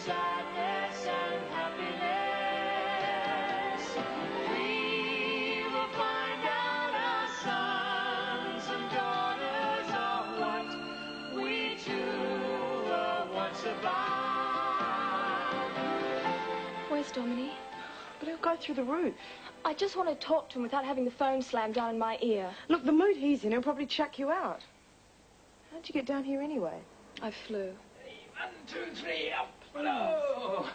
sadness and happiness. We will find out our sons and daughters are what we two were once about. Where's Dominique? But he'll go through the roof. I just want to talk to him without having the phone slammed down in my ear. Look, the mood he's in, he'll probably chuck you out. How'd you get down here anyway? I flew. 1, 2, 3, up. Hello.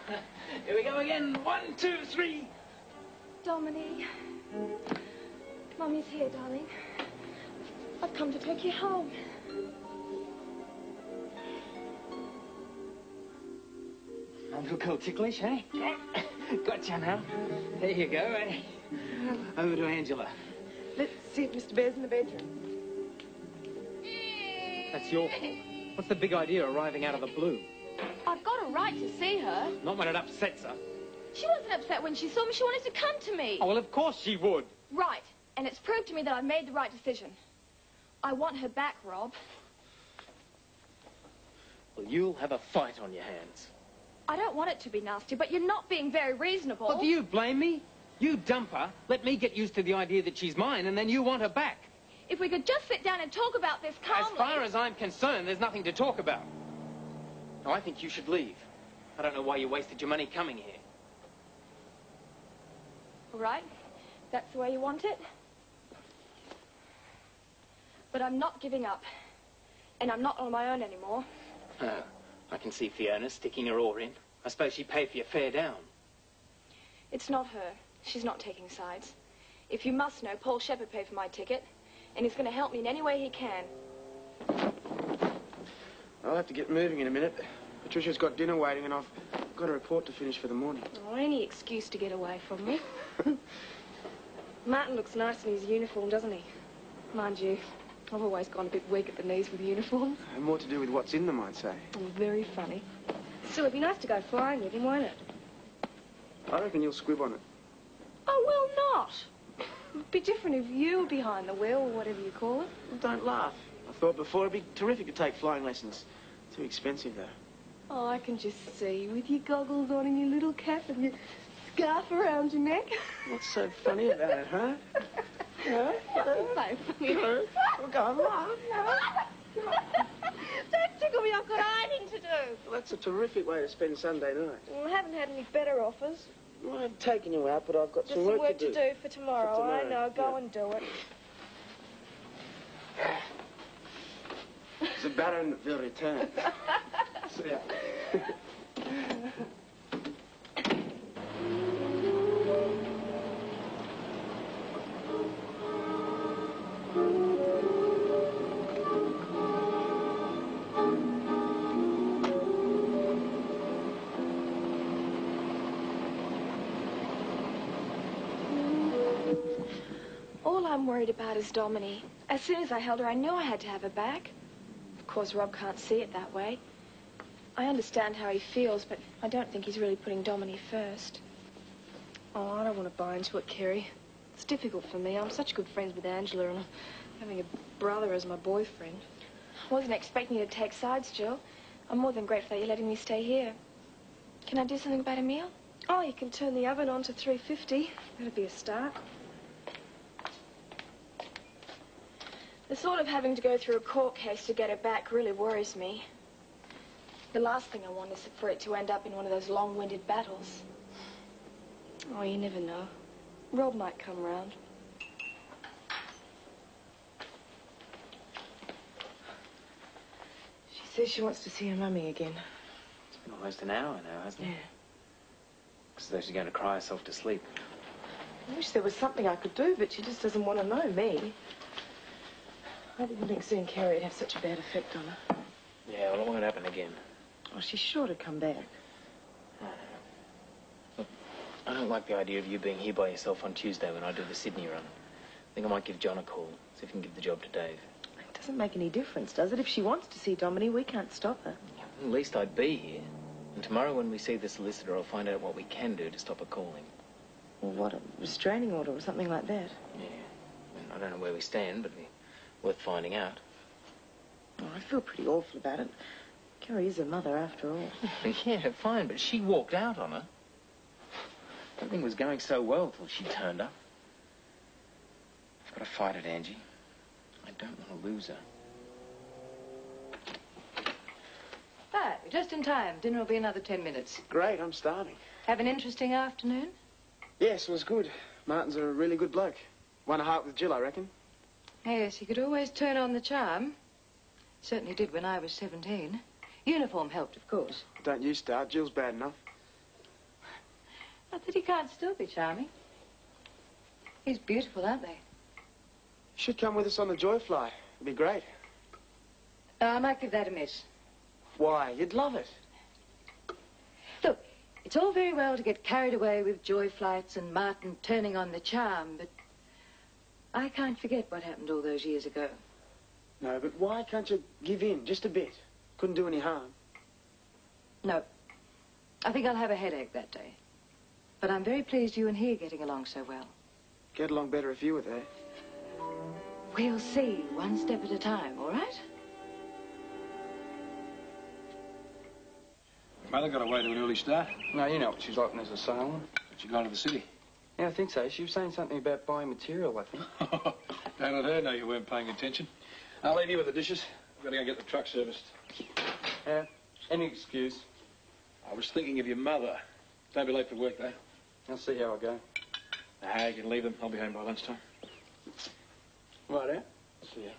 Here we go again. 1, 2, 3. Dominique. Mummy's here, darling. I've come to take you home. A little girl ticklish, eh? Gotcha now. There you go, eh? Over to Angela. Let's see if Mr. Bear's in the bedroom. That's your fault. What's the big idea arriving out of the blue? I've got a right to see her. Not when it upsets her. She wasn't upset when she saw me. She wanted to come to me. Oh, well, of course she would. Right. And it's proved to me that I've made the right decision. I want her back, Rob. Well, you'll have a fight on your hands. I don't want it to be nasty, but you're not being very reasonable. Well, do you blame me? You dump her, let me get used to the idea that she's mine, and then you want her back. If we could just sit down and talk about this calmly... As far as I'm concerned, there's nothing to talk about. No, I think you should leave. I don't know why you wasted your money coming here. All right. That's the way you want it. But I'm not giving up. And I'm not on my own anymore. Oh, I can see Fiona sticking her oar in. I suppose she'd pay for your fare down. It's not her. She's not taking sides. If you must know, Paul Shepherd paid for my ticket. And he's going to help me in any way he can. I'll have to get moving in a minute. Patricia's got dinner waiting and I've got a report to finish for the morning. Oh, any excuse to get away from me. Martin looks nice in his uniform, doesn't he? Mind you, I've always gone a bit weak at the knees with uniforms. And more to do with what's in them, I'd say. Oh, very funny. Still, it'd be nice to go flying with him, won't it? I reckon you'll squib on it. Oh, well, not. It'd be different if you were behind the wheel, or whatever you call it. Well, don't laugh. I thought before it'd be terrific to take flying lessons. Too expensive, though. Oh, I can just see you with your goggles on and your little cap and your scarf around your neck. What's so funny about it, huh? Huh? So funny. Well, go on, laugh. Don't tickle me, I've got ironing to do. Well, that's a terrific way to spend Sunday night. Well, I haven't had any better offers. Well, I've taken you out, but I've got Just some work to do for tomorrow. I know, go and do it. The Baron will return. See ya. All I'm worried about is Dominique. As soon as I held her, I knew I had to have her back. Of course, Rob can't see it that way. I understand how he feels, but I don't think he's really putting Dominique first. Oh, I don't want to buy into it, Kerry. It's difficult for me. I'm such good friends with Angela, and I'm having a brother as my boyfriend. I wasn't expecting you to take sides, Jill. I'm more than grateful that you're letting me stay here. Can I do something about a meal? Oh, you can turn the oven on to 350. That'd be a start. The thought of having to go through a court case to get her back really worries me. The last thing I want is for it to end up in one of those long-winded battles. Oh, you never know. Rob might come round. She says she wants to see her mummy again. It's been almost an hour now, hasn't it? Yeah. Looks as though she's going to cry herself to sleep. I wish there was something I could do, but she just doesn't want to know me. I didn't think seeing Kerry would have such a bad effect on her. Yeah, well, it won't happen again. Oh, she's sure to come back. Look, I don't like the idea of you being here by yourself on Tuesday when I do the Sydney run. I think I might give John a call, see if he can give the job to Dave. It doesn't make any difference, does it? If she wants to see Dominique, we can't stop her. Yeah, at least I'd be here. And tomorrow when we see the solicitor, I'll find out what we can do to stop her calling. Well, what, a restraining order or something like that? Yeah. I mean, I don't know where we stand, but it'd be worth finding out. Oh, I feel pretty awful about it. Kerry is her mother, after all. Yeah, fine, but she walked out on her. Everything was going so well till she turned up. I've got to fight it, Angie. I don't want to lose her. Hi, just in time. Dinner will be another 10 minutes. Great, I'm starving. Have an interesting afternoon? Yes, it was good. Martin's a really good bloke. Won a heart with Jill, I reckon. Yes, he could always turn on the charm. Certainly did when I was 17. Uniform helped, of course. Don't you start. Jill's bad enough. Not that he can't still be charming. He's beautiful, aren't they? You should come with us on the Joyfly. It'd be great. I might give that a miss. Why? You'd love it. Look, it's all very well to get carried away with joy flights and Martin turning on the charm, but I can't forget what happened all those years ago. No, but why can't you give in just a bit? Couldn't do any harm. No. I think I'll have a headache that day. But I'm very pleased you and he are getting along so well. Get along better if you were there. We'll see, one step at a time, all right? Mother got away to an early start. No, you know what she's like when there's a sale on. She gone to the city. Yeah, I think so. She was saying something about buying material, I think. Don't let her know you weren't paying attention. I'll leave you with the dishes. I've got to go get the truck serviced. Yeah, any excuse. I was thinking of your mother. Don't be late for work, though. I'll see how I go. Ah, you can leave them. I'll be home by lunchtime. Right, eh? See ya.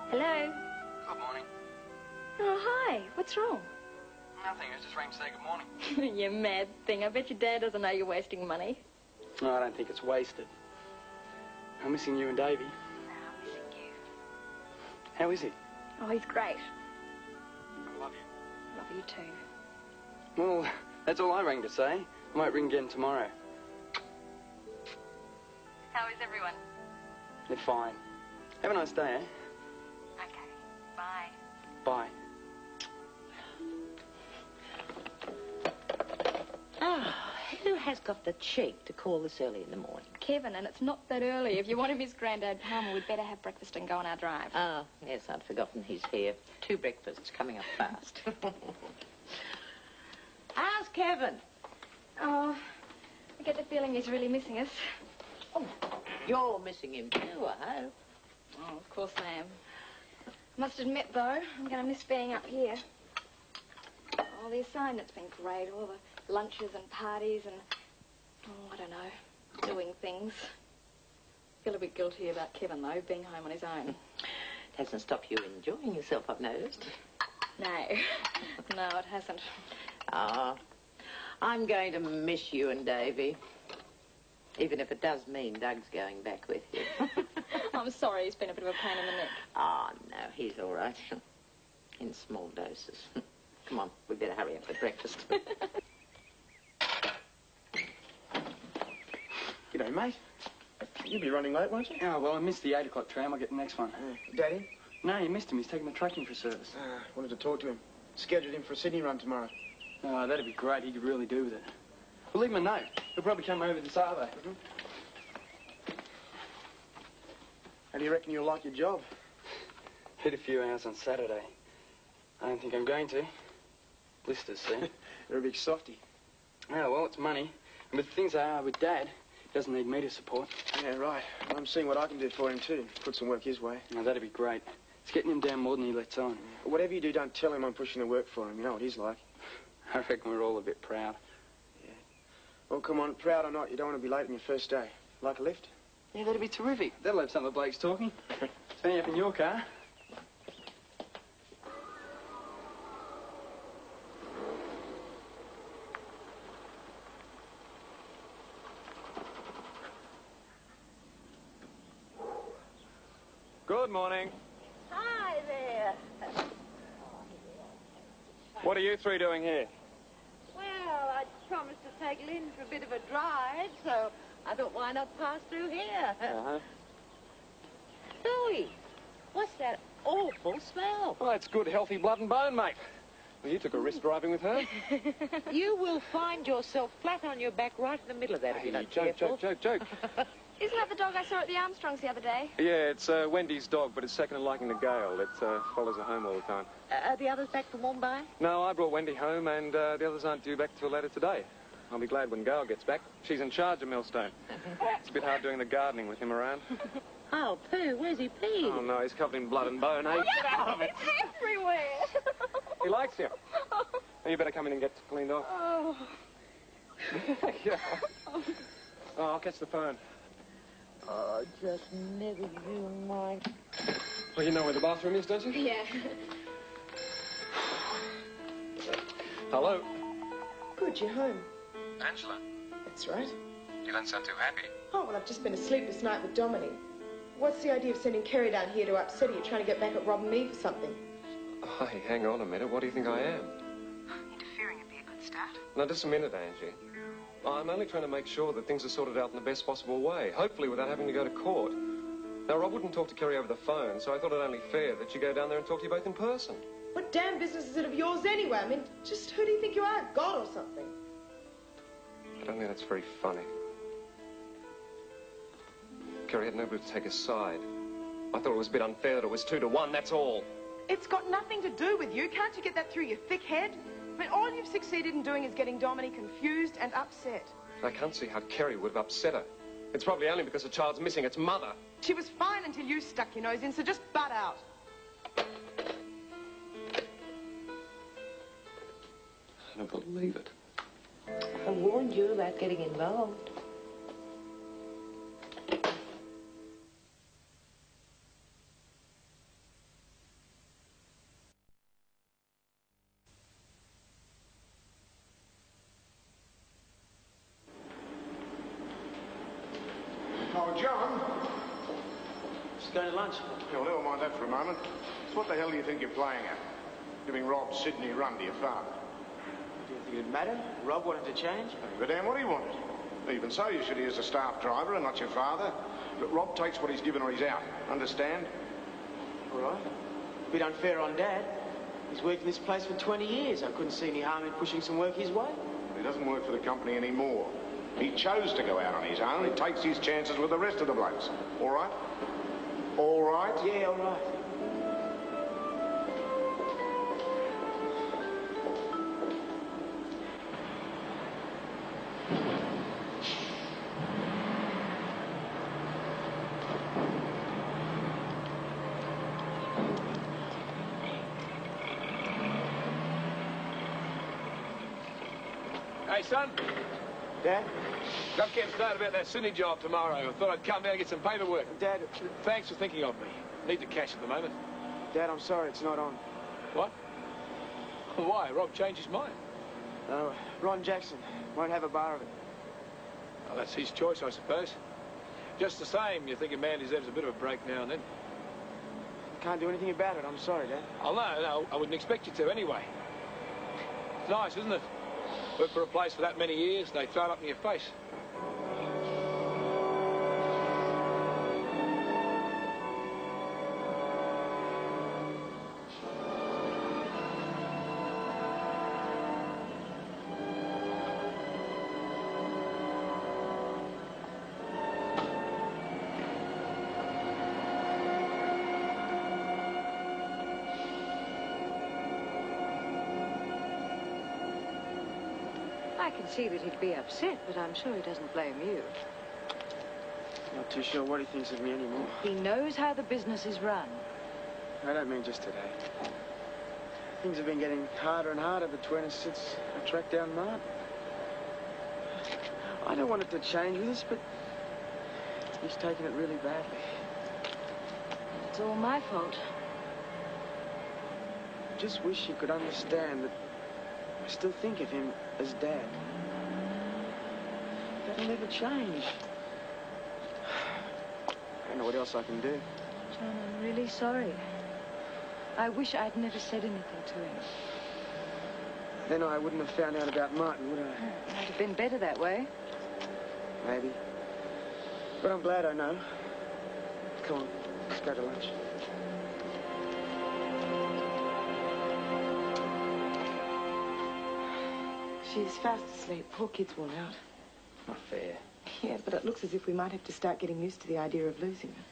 Hello? Good morning. Oh, hi. What's wrong? Nothing. I just rang to say good morning. You mad thing. I bet your dad doesn't know you're wasting money. No, I don't think it's wasted. I'm missing you and Davey. I'm missing you. How is he? Oh, he's great. I love you. Love you too. Well, that's all I rang to say. I might ring again tomorrow. How is everyone? They're fine. Have a nice day, eh? Okay. Bye. Bye. Ah, who has got the cheek to call this early in the morning? Kevin, and it's not that early. If you want to miss Grandad Palmer, we'd better have breakfast and go on our drive. Ah, yes, I'd forgotten he's here. 2 breakfasts coming up fast. How's Kevin? Oh, I get the feeling he's really missing us. Oh, you're missing him too, I hope. Oh, of course I am. Must admit, though, I'm going to miss being up here. Oh, the assignment's been great. All the lunches and parties and, oh, I don't know, doing things. Feel a bit guilty about Kevin, though, being home on his own. Hasn't stopped you enjoying yourself, I've noticed. No. No, it hasn't. Ah, I'm going to miss you and Davey. Even if it does mean Doug's going back with you. I'm sorry, he's been a bit of a pain in the neck. Oh, no, he's all right. In small doses. Come on, we better hurry up with breakfast. G'day, mate. You'll be running late, won't you? Oh, well, I missed the 8 o'clock tram. I'll get the next one. Daddy? No, you missed him. He's taking the truck in for service. Wanted to talk to him. Scheduled him for a Sydney run tomorrow. Oh, that'd be great. He could really do with it. We'll leave him a note. He'll probably come over this Arvo. How do you reckon you'll like your job? Hit a few hours on Saturday. I don't think I'm going to. Blisters, see? You're a big softy. Oh, well, it's money. And with things I are with Dad, he doesn't need me to support. Yeah, right. Well, I'm seeing what I can do for him, too. Put some work his way. Oh, that'd be great. It's getting him down more than he lets on. But whatever you do, don't tell him I'm pushing the work for him. You know what he's like. I reckon we're all a bit proud. Yeah. Well, come on. Proud or not, you don't want to be late on your first day. Like a lift? Yeah, that'd be terrific. That'll have some of the blokes talking. Turning up in your car. Good morning. Hi there. What are you three doing here? Well, I promised to take Lynn for a bit of a drive, so I thought, why not pass through here? Uh-huh. Louis, what's that awful smell? Well, it's good, healthy blood and bone, mate. Well, you took a risk driving with her. You will find yourself flat on your back right in the middle of that if you're not careful. Joke. Isn't that the dog I saw at the Armstrongs the other day? Yeah, it's Wendy's dog, but it's second in liking to Gail. It follows her home all the time. Are the others back from Mumbai? No, I brought Wendy home, and the others aren't due back till later today. I'll be glad when Gail gets back. She's in charge of Millstone. It's a bit hard doing the gardening with him around. Oh, Pooh, where's he peed? Oh, no, he's covered in blood and bone, eh? Get out of it! It's everywhere. He likes you. Now, you better come in and get cleaned off. Oh. Yeah. Oh, I'll catch the phone. Oh, just never you mind. Well, you know where the bathroom is, don't you? Yeah. Hello? Good, you're home. Angela, That's right. you don't sound too happy. Oh, well, I've just been a sleepless night with Dominic. What's the idea of sending Kerry down here to upset her? You're trying to get back at Rob and me for something. Hey, hang on a minute. What do you think I am? Interfering would be a good start. Now, just a minute, Angie. I'm only trying to make sure that things are sorted out in the best possible way, hopefully without having to go to court. Now, Rob wouldn't talk to Kerry over the phone, so I thought it only fair that you go down there and talk to you both in person. What damn business is it of yours anyway? I mean, just who do you think you are? God or something? I don't think that's very funny. Kerry had nobody to take his side. I thought it was a bit unfair that it was 2 to 1, that's all. It's got nothing to do with you. Can't you get that through your thick head? I mean, all you've succeeded in doing is getting Dominic confused and upset. I can't see how Kerry would have upset her. It's probably only because the child's missing its mother. She was fine until you stuck your nose in, so just butt out. I don't believe it. I warned you about getting involved. Oh, John. Just going to lunch. Yeah, well, never mind that for a moment. So what the hell do you think you're playing at? Giving Rob Sydney a run to your father? Do you think it'd matter? Rob wanted to change? I don't give a damn what he wanted. Even so, you should use a staff driver and not your father. But Rob takes what he's given or he's out. Understand? All right. Bit unfair on Dad. He's worked in this place for 20 years. I couldn't see any harm in pushing some work his way. He doesn't work for the company anymore. He chose to go out on his own. He takes his chances with the rest of the blokes. All right? All right? Yeah, all right. Hey, son. Dad? Got getting started about that Sydney job tomorrow. I thought I'd come down and get some paperwork. Dad... Thanks for thinking of me. Need the cash at the moment. Dad, I'm sorry, it's not on. What? Why? Rob changed his mind. No, Ron Jackson won't have a bar of it. Well, that's his choice, I suppose. Just the same, you think a man deserves a bit of a break now and then. Can't do anything about it, I'm sorry, Dad. Oh, no, I wouldn't expect you to anyway. It's nice, isn't it? Work for a place for that many years, they throw it up in your face. I can see that he'd be upset, but I'm sure he doesn't blame you. Not too sure what he thinks of me anymore. He knows how the business is run. I don't mean just today. Things have been getting harder and harder between us since I tracked down Martin. I don't want it to change with us, but he's taken it really badly. It's all my fault. I just wish he could understand that I still think of him as Dad. That'll never change. I don't know what else I can do. John, I'm really sorry. I wish I'd never said anything to him. Then I wouldn't have found out about Martin, would I? It might have been better that way. Maybe. But I'm glad I know. Come on, let's go to lunch. She's fast asleep. Poor kid's worn out. Not fair. Yeah, but it looks as if we might have to start getting used to the idea of losing her.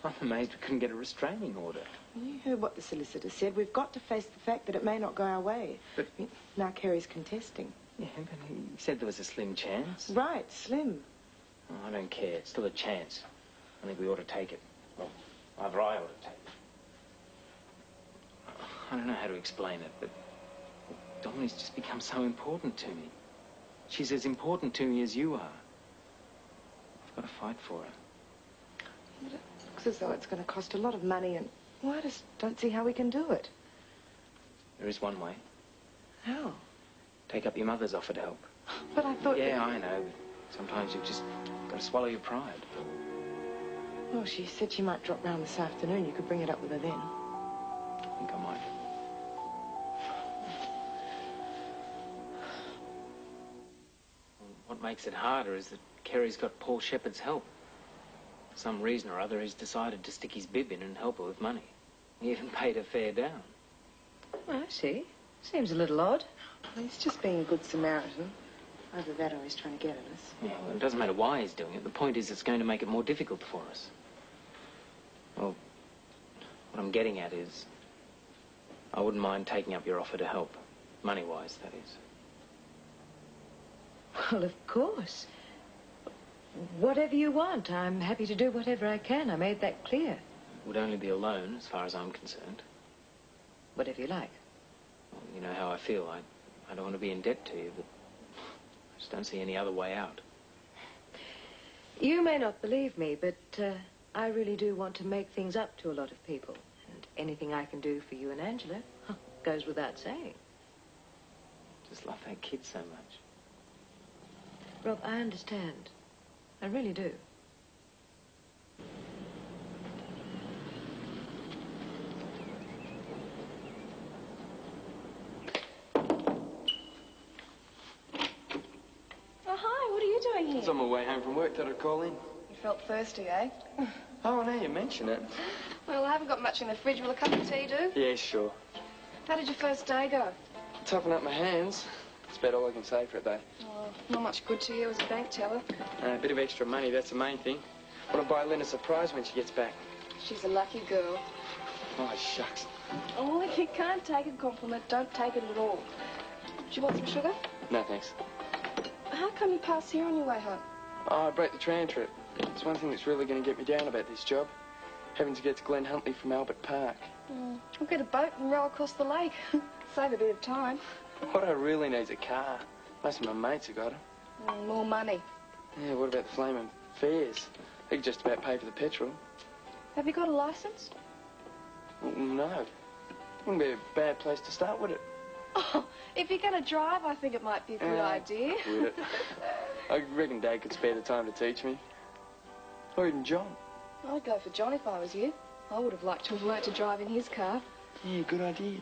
I'm amazed we couldn't get a restraining order. You heard what the solicitor said. We've got to face the fact that it may not go our way. But now Kerry's contesting. Yeah, but he said there was a slim chance. Right, slim. Oh, I don't care. It's still a chance. I think we ought to take it. Well, either I ought to take it. I don't know how to explain it, but Domini's just become so important to me. She's as important to me as you are. I've got to fight for her. But it looks as though it's going to cost a lot of money, and well, I just don't see how we can do it. There is one way. How? Take up your mother's offer to help. But I thought... Yeah, I know. But sometimes you've just got to swallow your pride. Well, she said she might drop round this afternoon. You could bring it up with her then. I think I might. What makes it harder is that Kerry's got Paul Shepherd's help. For some reason or other, he's decided to stick his bib in and help her with money. He even paid her fare down. I see. Seems a little odd. Well, he's just being a good Samaritan. Either that or he's trying to get at us. Yeah, well, it doesn't matter why he's doing it. The point is it's going to make it more difficult for us. Well, what I'm getting at is I wouldn't mind taking up your offer to help. Money-wise, that is. Well, of course. Whatever you want. I'm happy to do whatever I can. I made that clear. It would only be a loan, as far as I'm concerned. Whatever you like. Well, you know how I feel. I don't want to be in debt to you, but I just don't see any other way out. You may not believe me, but I really do want to make things up to a lot of people. And anything I can do for you and Angela goes without saying. Just love that kid so much. Rob, I understand. I really do. Oh, hi. What are you doing here? I was on my way home from work. Thought I'd call in. You felt thirsty, eh? Oh, now you mention it. Well, I haven't got much in the fridge. Will a cup of tea do? Yeah, sure. How did your first day go? Toughen up my hands. That's about all I can say for it, though. Oh, not much good to you as a bank teller. A bit of extra money, that's the main thing. Want to buy Lynn a surprise when she gets back. She's a lucky girl. Oh, shucks. Oh, if you can't take a compliment, don't take it at all. Do you want some sugar? No, thanks. How come you passed here on your way home? Oh, I broke the tram trip. It's one thing that's really going to get me down about this job. Having to get to Glen Huntley from Albert Park. We'll get a boat and row across the lake. Save a bit of time. What I really need is a car. Most of my mates have got them. More money. Yeah, what about the flaming fares? They could just about pay for the petrol. Have you got a license? Well, no. Wouldn't be a bad place to start, would it? Oh, if you're going to drive, I think it might be a good idea. Would it? I reckon Dad could spare the time to teach me. Or even John. I'd go for John if I was you. I would have liked to have learnt to drive in his car. Yeah, good idea.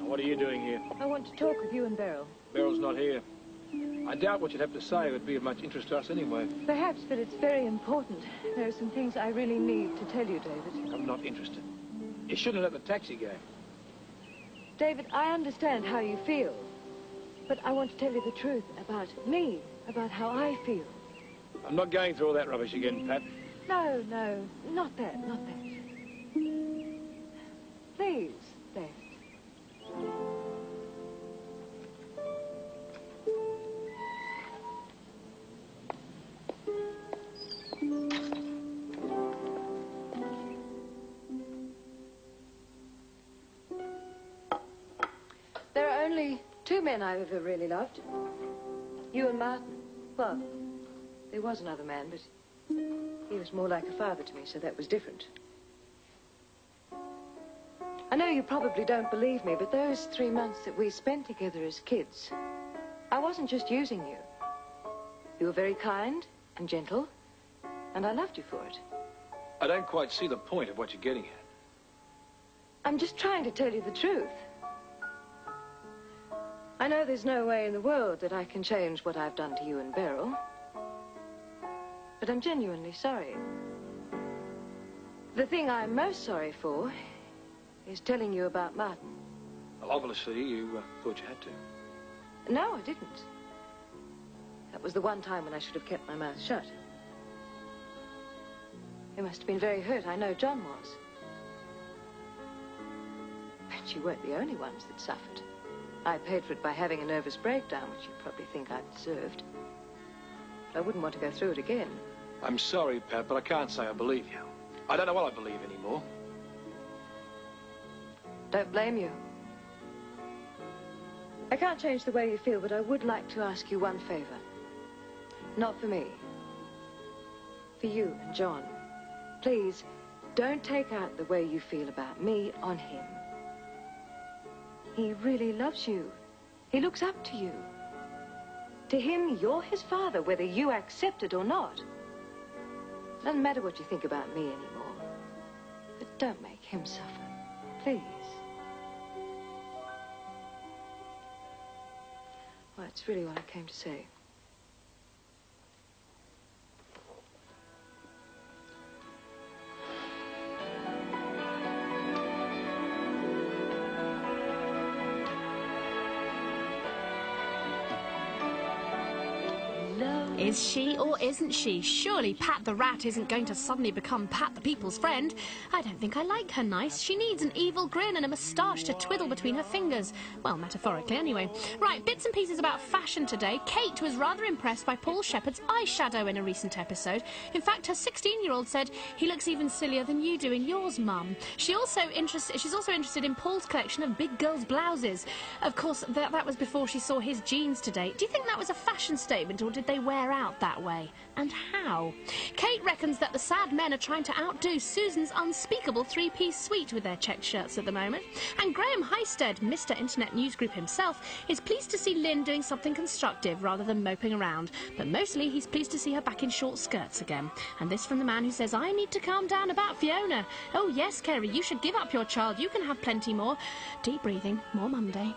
What are you doing here? I want to talk with you and Beryl. Beryl's not here. I doubt what you'd have to say would be of much interest to us anyway. Perhaps, but it's very important. There are some things I really need to tell you, David. I'm not interested. You shouldn't have let the taxi go. David, I understand how you feel. But I want to tell you the truth about me, about how I feel. I'm not going through all that rubbish again, Pat. No, no, not that, not that. Please, David. There are only two men I've ever really loved. You and Martin. Well, there was another man, but he was more like a father to me, so that was different. I know you probably don't believe me, but those 3 months that we spent together as kids, I wasn't just using you. You were very kind and gentle, and I loved you for it. I don't quite see the point of what you're getting at. I'm just trying to tell you the truth. I know there's no way in the world that I can change what I've done to you and Beryl, but I'm genuinely sorry. The thing I'm most sorry for is telling you about Martin. Well, obviously, you thought you had to. No, I didn't. That was the one time when I should have kept my mouth shut. You must have been very hurt. I know John was. But you weren't the only ones that suffered. I paid for it by having a nervous breakdown, which you probably think I deserved. But I wouldn't want to go through it again. I'm sorry, Pat, but I can't say I believe you. I don't know what I believe anymore. Don't blame you. I can't change the way you feel, but I would like to ask you one favor. Not for me. For you and John. Please, don't take out the way you feel about me on him. He really loves you. He looks up to you. To him, you're his father, whether you accept it or not. It doesn't matter what you think about me anymore. But don't make him suffer. Please. Well, that's really what I came to say. Is she or isn't she? Surely Pat the Rat isn't going to suddenly become Pat the People's Friend. I don't think I like her nice. She needs an evil grin and a moustache to twiddle between her fingers. Well, metaphorically anyway. Right, bits and pieces about fashion today. Kate was rather impressed by Paul Shepherd's eyeshadow in a recent episode. In fact, her 16-year-old said, "He looks even sillier than you do in yours, Mum." She's also interested in Paul's collection of big girls' blouses. Of course, that was before she saw his jeans today. Do you think that was a fashion statement, or did they wear out that way? And how? Kate reckons that the sad men are trying to outdo Susan's unspeakable three-piece suite with their checked shirts at the moment. And Graham Highstead, Mr. Internet News Group himself, is pleased to see Lynn doing something constructive rather than moping around. But mostly he's pleased to see her back in short skirts again. And this from the man who says, "I need to calm down about Fiona. Oh yes, Kerry, you should give up your child. You can have plenty more." Deep breathing, more Monday.